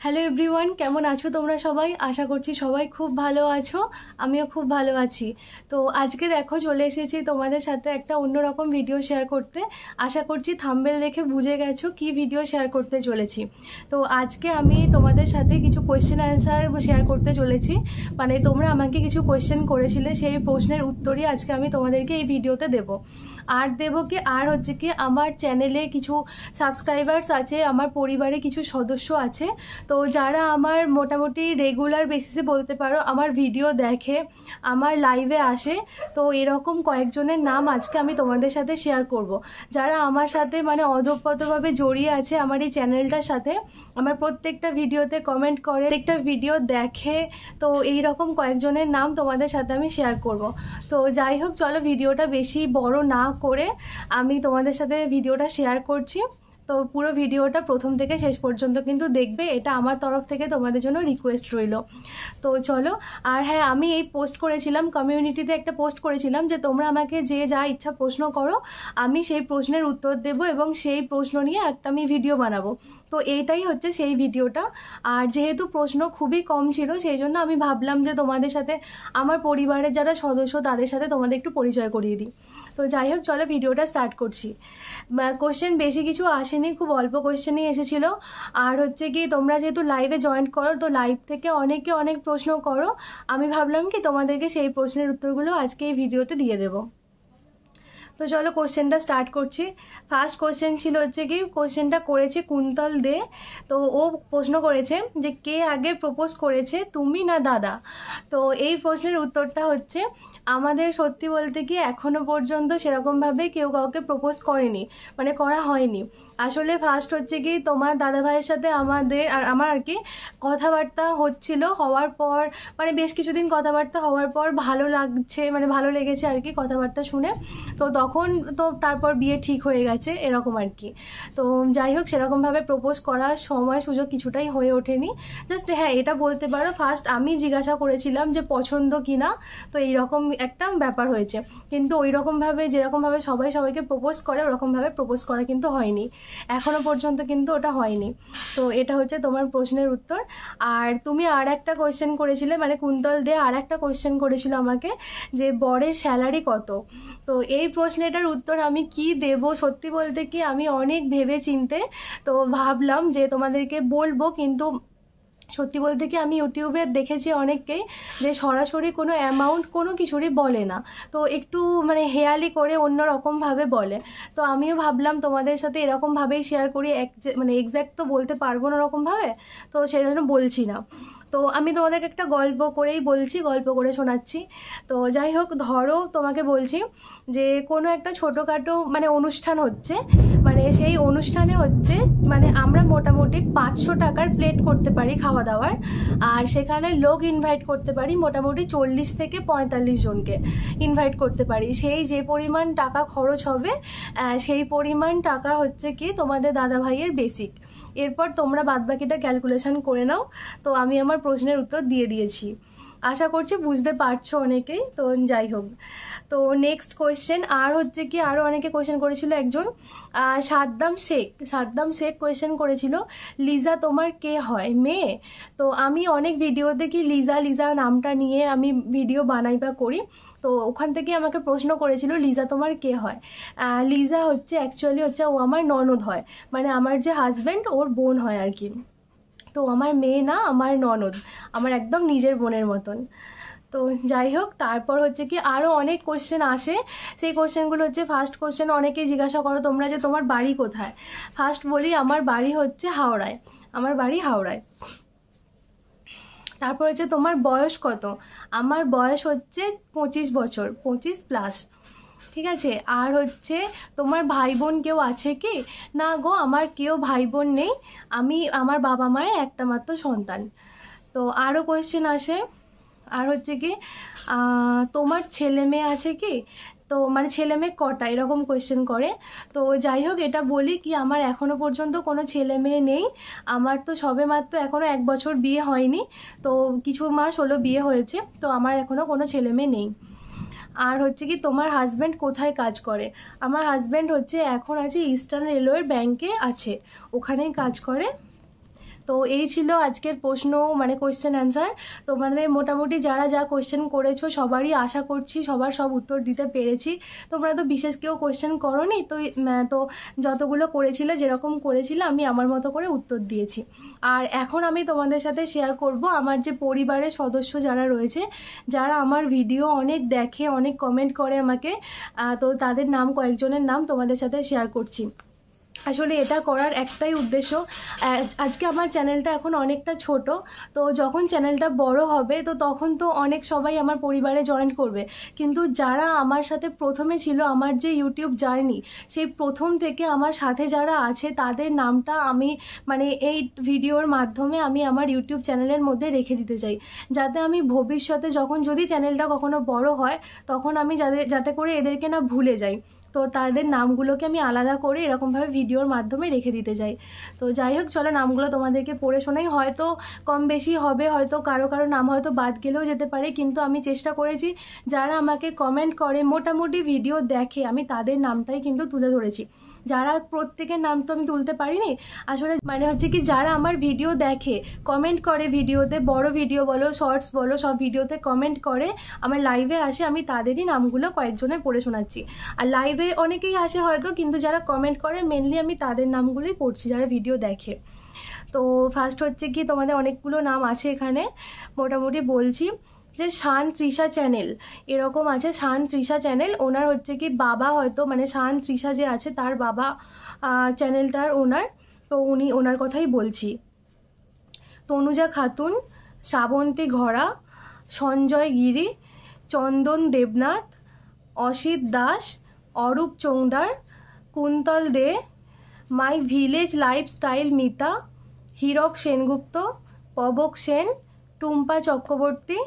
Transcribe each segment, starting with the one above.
Hello everyone, কেমন আছো তোমরা সবাই? আশা করছি সবাই খুব ভালো আছো। আমিও খুব ভালো আছি। তো আজকে দেখো চলে এসেছি তোমাদের সাথে একটা অন্যরকম ভিডিও শেয়ার করতে। আশা করছি থাম্বনেল দেখে বুঝে গেছো কি ভিডিও শেয়ার করতে চলেছি। তো আজকে আমি তোমাদের সাথে কিছু কোয়েশ্চেন অ্যান্সার শেয়ার করতে চলেছি। মানে তোমরা আমাকে কিছু কোয়েশ্চেন করেছিলে, সেই প্রশ্নের উত্তরই আজকে আমি তোমাদেরকে এই ভিডিওতে দেবো। আর দেবো কি, আর হচ্ছে কি, আমার চ্যানেলে কিছু সাবস্ক্রাইবার্স আছে, আমার পরিবারে কিছু সদস্য আছে, তো যারা আমার মোটামুটি রেগুলার বেসিসে বলতে পারো আমার ভিডিও দেখে, আমার লাইভে আসে। তো এরকম কয়েকজনের নাম আজকে আমি তোমাদের সাথে শেয়ার করব, যারা আমার সাথে মানে অদপ্রতভাবে জড়িয়ে আছে আমার এই চ্যানেলটার সাথে। আমার প্রত্যেকটা ভিডিওতে কমেন্ট করে, প্রত্যেকটা ভিডিও দেখে। তো এই রকম কয়েকজনের নাম তোমাদের সাথে আমি শেয়ার করব। তো যাই হোক, চলো ভিডিওটা বেশি বড় না করে আমি তোমাদের সাথে ভিডিওটা শেয়ার করছি। তো পুরো ভিডিওটা প্রথম থেকে শেষ পর্যন্ত কিন্তু দেখবে, এটা আমার তরফ থেকে তোমাদের জন্য রিকোয়েস্ট রইল। তো চলো। আর হ্যাঁ, আমি এই পোস্ট করেছিলাম, কমিউনিটিতে একটা পোস্ট করেছিলাম যে তোমরা আমাকে যে যা ইচ্ছা প্রশ্ন করো, আমি সেই প্রশ্নের উত্তর দেব এবং সেই প্রশ্ন নিয়ে একটা আমি ভিডিও বানাবো। তো এইটাই হচ্ছে সেই ভিডিওটা। আর যেহেতু প্রশ্ন খুবই কম ছিল, সেই জন্য আমি ভাবলাম যে তোমাদের সাথে, আমার পরিবারের যারা সদস্য তাদের সাথে তোমাদের একটু পরিচয় করিয়ে দিই। তো যাই হোক, চলো ভিডিওটা স্টার্ট করছি। কোশ্চেন বেশি কিছু আসেনি, খুব অল্প কোশ্চেনই এসেছিলো। আর হচ্ছে কি, তোমরা যেহেতু লাইভে জয়েন করো, তো লাইভ থেকে অনেকে অনেক প্রশ্ন করো। আমি ভাবলাম কি তোমাদেরকে সেই প্রশ্নের উত্তরগুলো আজকে এই ভিডিওতে দিয়ে দেবো। তো চলো কোশ্চেনটা স্টার্ট করছি। ফার্স্ট কোশ্চেন ছিল হচ্ছে কি, কোশ্চেনটা করেছে কুন্তল দে। তো ও প্রশ্ন করেছে যে কে আগে প্রপোজ করেছে, তুমি না দাদা? তো এই প্রশ্নের উত্তরটা হচ্ছে, আমাদের সত্যি বলতে কি এখনো পর্যন্ত সেরকমভাবে কেউ কাউকে প্রপোজ করেনি, মানে করা হয়নি। আসলে ফার্স্ট হচ্ছে কি, তোমার দাদা ভাইয়ের সাথে আমাদের আর আমার আর কি কথাবার্তা হচ্ছিল, হওয়ার পর মানে বেশ কিছুদিন কথাবার্তা হওয়ার পর ভালো লাগছে, মানে ভালো লেগেছে আর কি কথাবার্তা শুনে। তো তখন তো তারপর বিয়ে ঠিক হয়ে গেছে এরকম আর কি। তো যাই হোক, সেরকমভাবে প্রপোজ করার সময় সুযোগ কিছুটাই হয়ে ওঠেনি। জাস্ট হ্যাঁ, এটা বলতে পারো ফার্স্ট আমি জিজ্ঞাসা করেছিলাম যে পছন্দ কি না। তো এইরকম একটা ব্যাপার হয়েছে, কিন্তু ওই রকমভাবে যেরকমভাবে সবাই সবাইকে প্রপোজ করে ওরকমভাবে প্রপোজ করা কিন্তু হয়নি এখনো পর্যন্ত, কিন্তু ওটা হয়নি। তো এটা হচ্ছে তোমার প্রশ্নের উত্তর। আর তুমি আর একটা কোয়েশ্চেন করেছিলে, মানে কুন্তল দে আর একটা কোয়েশ্চেন করেছিল আমাকে যে বরের স্যালারি কত। তো এই প্রশ্নটার উত্তর আমি কি দেব, সত্যি বলতে কি আমি অনেক ভেবে চিনতে তো ভাবলাম যে তোমাদেরকে বলবো, কিন্তু সত্যি বলতে কি আমি ইউটিউবে দেখেছি অনেককেই যে সরাসরি কোনো অ্যামাউন্ট কোনো কিছুরই বলে না, তো একটু মানে হেয়ালি করে অন্য রকমভাবে বলে। তো আমিও ভাবলাম তোমাদের সাথে এরকমভাবেই শেয়ার করি, মানে এক্স্যাক্ট তো বলতে পারবো না রকমভাবে, তো সেই জন্য বলছি না। তো আমি তোমাদেরকে একটা গল্প করেই বলছি, গল্প করে শোনাচ্ছি। তো যাই হোক, ধরো তোমাকে বলছি যে কোনো একটা ছোটোখাটো মানে অনুষ্ঠান হচ্ছে, মানে সেই অনুষ্ঠানে হচ্ছে মানে আমরা মোটামুটি 500 টাকার প্লেট করতে পারি খাওয়া দাওয়ার। আর সেখানে লোক ইনভাইট করতে পারি মোটামুটি 40 থেকে 45 জনকে ইনভাইট করতে পারি। সেই যে পরিমাণ টাকা খরচ হবে, সেই পরিমাণ টাকা হচ্ছে কি তোমাদের দাদা ভাইয়ের বেসিক। এরপর তোমরা বাদবাকিটা ক্যালকুলেশন করে নাও। তো আমি আমার প্রশ্নের উত্তর দিয়ে দিয়েছি, আশা করছি বুঝতে পারছো অনেকেই। তো যাই হোক, তো নেক্সট কোয়েশ্চেন আর হচ্ছে কি, আরও অনেকে কোয়েশ্চেন করেছিল। একজন সাদ্দাম শেখ কোয়েশ্চেন করেছিল, লিজা তোমার কে হয়, মেয়ে? তো আমি অনেক ভিডিও দেখি লিজা লিজা নামটা নিয়ে আমি ভিডিও বানাই বা করি। তো ওখান থেকে আমাকে প্রশ্ন করেছিল লিজা তোমার কে হয়। লিজা হচ্ছে অ্যাকচুয়ালি হচ্ছে ও আমার ননদ হয়, মানে আমার যে হাজব্যান্ড ওর বোন হয় আর কি। তো আমার মেয়ে না, আমার ননদ, আমার একদম নিজের বোনের মতন। তো যাই হোক, তারপর হচ্ছে কি আরও অনেক কোশ্চেন আসে। সেই কোশ্চেনগুলো হচ্ছে, ফার্স্ট কোশ্চেন অনেকেই জিজ্ঞাসা করো তোমরা যে তোমার বাড়ি কোথায়। ফার্স্ট বলি আমার বাড়ি হচ্ছে হাওড়ায়, আমার বাড়ি হাওড়ায়। তারপর হচ্ছে তোমার বয়স কত, আমার বয়স হচ্ছে 25 বছর, 25+। ঠিক আছে। আর হচ্ছে তোমার ভাই বোন কেউ আছে কি? না গো, আমার কেউ ভাই বোন নেই, আমি আমার বাবা মায়ের একটা মাত্র সন্তান। তো আরও কোয়েশ্চেন আসে, আর হচ্ছে কি তোমার ছেলে মেয়ে আছে কি? তো মানে ছেলে মেয়ে কটা, এরকম কোয়েশ্চেন করে। তো যাই হোক, এটা বলি কি আমার এখনো পর্যন্ত কোনো ছেলে মেয়ে নেই। আমার তো সবে মাত্র এখনো 1 বছর বিয়ে হয়নি, তো কিছু মাস হলো বিয়ে হয়েছে, তো আমার এখনো কোনো ছেলে মেয়ে নেই। আর হচ্ছে কি তোমার হাজব্যান্ড কোথায় কাজ করে? আমার হাজব্যান্ড হচ্ছে এখন আছে ইস্টার্ন রেলওয়ের ব্যাংকে আছে, ওখানেই কাজ করে। তো এই ছিল আজকের প্রশ্ন, মানে কোয়েশ্চেন অ্যান্সার। তোমাদের মোটামুটি যারা যা কোয়েশ্চেন করেছো সবারই আশা করছি সবার সব উত্তর দিতে পেরেছি। তোমরা তো বিশেষ কেউ কোয়েশ্চেন করোনি, তো যতগুলো করেছিলে যেরকম করেছিলে আমি আমার মতো করে উত্তর দিয়েছি। আর এখন আমি তোমাদের সাথে শেয়ার করব আমার যে পরিবারের সদস্য যারা রয়েছে, যারা আমার ভিডিও অনেক দেখে, অনেক কমেন্ট করে আমাকে, তো তাদের নাম, কয়েকজনের নাম তোমাদের সাথে শেয়ার করছি। আসলে এটা করার একটাই উদ্দেশ্য, আজকে আমার চ্যানেলটা এখন অনেকটা ছোট, তো যখন চ্যানেলটা বড় হবে তো তখন তো অনেক সবাই আমার পরিবারে জয়েন করবে, কিন্তু যারা আমার সাথে প্রথমে ছিল, আমার যে ইউটিউব জার্নি, সেই প্রথম থেকে আমার সাথে যারা আছে তাদের নামটা আমি মানে এই ভিডিওর মাধ্যমে আমি আমার ইউটিউব চ্যানেলের মধ্যে রেখে দিতে চাই, যাতে আমি ভবিষ্যতে যখন যদি চ্যানেলটা কখনো বড় হয় তখন আমি যাতে করে এদেরকে না ভুলে যাই, তো তাদের নামগুলোকে আমি আলাদা করে এরকমভাবে ভিডিওর মাধ্যমে রেখে দিতে চাই। তো যাই হোক, চলো নামগুলো তোমাদেরকে পড়ে শোনাই। হয়তো কম বেশি হবে, হয়তো কারো কারো নাম হয়তো বাদ গেলেও যেতে পারে, কিন্তু আমি চেষ্টা করেছি যারা আমাকে কমেন্ট করে, মোটামুটি ভিডিও দেখে, আমি তাদের নামটাই কিন্তু তুলে ধরেছি। যারা প্রত্যেকের নাম তো আমি তুলতে পারিনি, আসলে মানে হচ্ছে কি যারা আমার ভিডিও দেখে, কমেন্ট করে ভিডিওতে, বড় ভিডিও বলো, শর্টস বলো, সব ভিডিওতে কমেন্ট করে, আমার লাইভে আসে, আমি তাদেরই নামগুলো কয়েকজনের পড়ে শোনাচ্ছি। আর লাইভে অনেকেই আসে হয়তো, কিন্তু যারা কমেন্ট করে মেনলি আমি তাদের নামগুলোই পড়ছি, যারা ভিডিও দেখে। তো ফার্স্ট হচ্ছে কি, তোমাদের অনেকগুলো নাম আছে এখানে, মোটামুটি বলছি। যে শান তৃষা চ্যানেল, এরকম আছে শান তৃষা চ্যানেল, ওনার হচ্ছে কি বাবা হয়তো, মানে শান তৃষা যে আছে তার বাবা চ্যানেলটার ওনার, তো ওনার কথাই বলছি। Tanuja Khatun, Srabanti Ghara, Sanjay Giri, Chandan Debnath, Asit Das, Arup Chaudhar, Kuntal De, my village lifestyle Mita, Hirak Sengupta, Pabak Sen, Tumpa Chakraborty,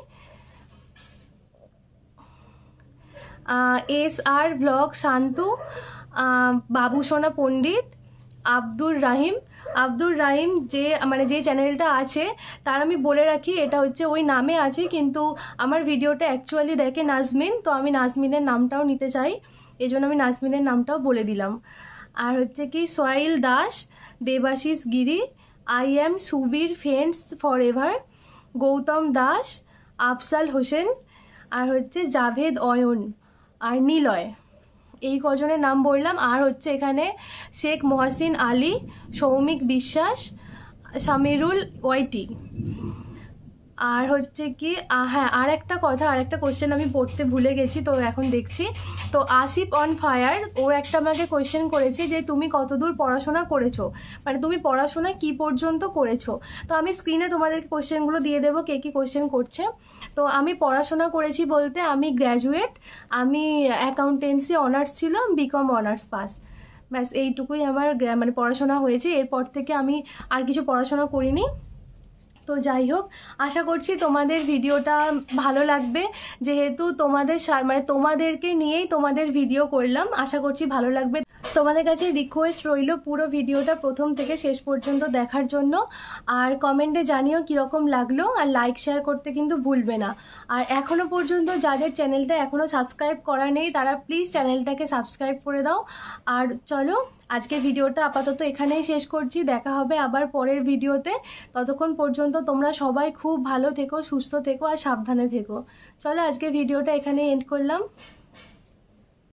SR blog Shantu, Babusona Pandit, Abdur Rahim যে মানে যে চ্যানেলটা আছে তার আমি বলে রাখি এটা হচ্ছে ওই নামে আছে, কিন্তু আমার ভিডিওটা অ্যাকচুয়ালি দেখে নাজমিন, তো আমি নাজমিনের নামটাও নিতে চাই, এই জন্য আমি নাজমিনের নামটাও বলে দিলাম। আর হচ্ছে কি Sohail Das, Debashis Giri, I am Subir friends forever, Gautam Das, Afsal Hossain, আর হচ্ছে জাভেদ অয়ন, আর নিলয়, এই কজনের নাম বললাম। আর হচ্ছে এখানে শেখ মহসিন আলী, সৌমিক বিশ্বাস, সামিরুল ওয়াইটি। আর হচ্ছে কি হ্যাঁ, আর একটা কথা, আর একটা কোয়েশ্চেন আমি পড়তে ভুলে গেছি, তো এখন দেখছি। তো আসিফ অন ফায়ার ও একটা আমাকে কোয়েশ্চেন করেছে যে তুমি কতদূর পড়াশোনা করেছো, মানে তুমি পড়াশোনা কি পর্যন্ত করেছো। তো আমি স্ক্রিনে তোমাদেরকে কোয়েশ্চেনগুলো দিয়ে দেবো কে কী কোয়েশ্চেন করছে। তো আমি পড়াশোনা করেছি বলতে আমি গ্র্যাজুয়েট, আমি অ্যাকাউন্টেন্সি অনার্স ছিল, বিকম অনার্স পাস, ব্যাস এইটুকুই আমার মানে পড়াশোনা হয়েছে, এরপর থেকে আমি আর কিছু পড়াশোনা করিনি। তো যাই হোক, আশা করছি তোমাদের ভিডিওটা ভালো লাগবে, যেহেতু মানে তোমাদেরকে নিয়েই তোমাদের ভিডিও করলাম, আশা করছি ভালো লাগবে। তোমাদের কাছে রিকোয়েস্ট রইল পুরো ভিডিওটা প্রথম থেকে শেষ পর্যন্ত দেখার জন্য, আর কমেন্টে জানিও কীরকম লাগলো, আর লাইক শেয়ার করতে কিন্তু ভুলবে না। আর এখনও পর্যন্ত যাদের চ্যানেলটা এখনও সাবস্ক্রাইব করা নেই তারা প্লিজ চ্যানেলটাকে সাবস্ক্রাইব করে দাও। আর চলো আজকের ভিডিওটা আপাতত এখানেই শেষ করছি, দেখা হবে আবার পরের ভিডিওতে। ততক্ষণ পর্যন্ত তোমরা সবাই খুব ভালো থেকো, সুস্থ থেকো আর সাবধানে থেকো। চলো আজকের ভিডিওটা এখানেই এন্ড করলাম।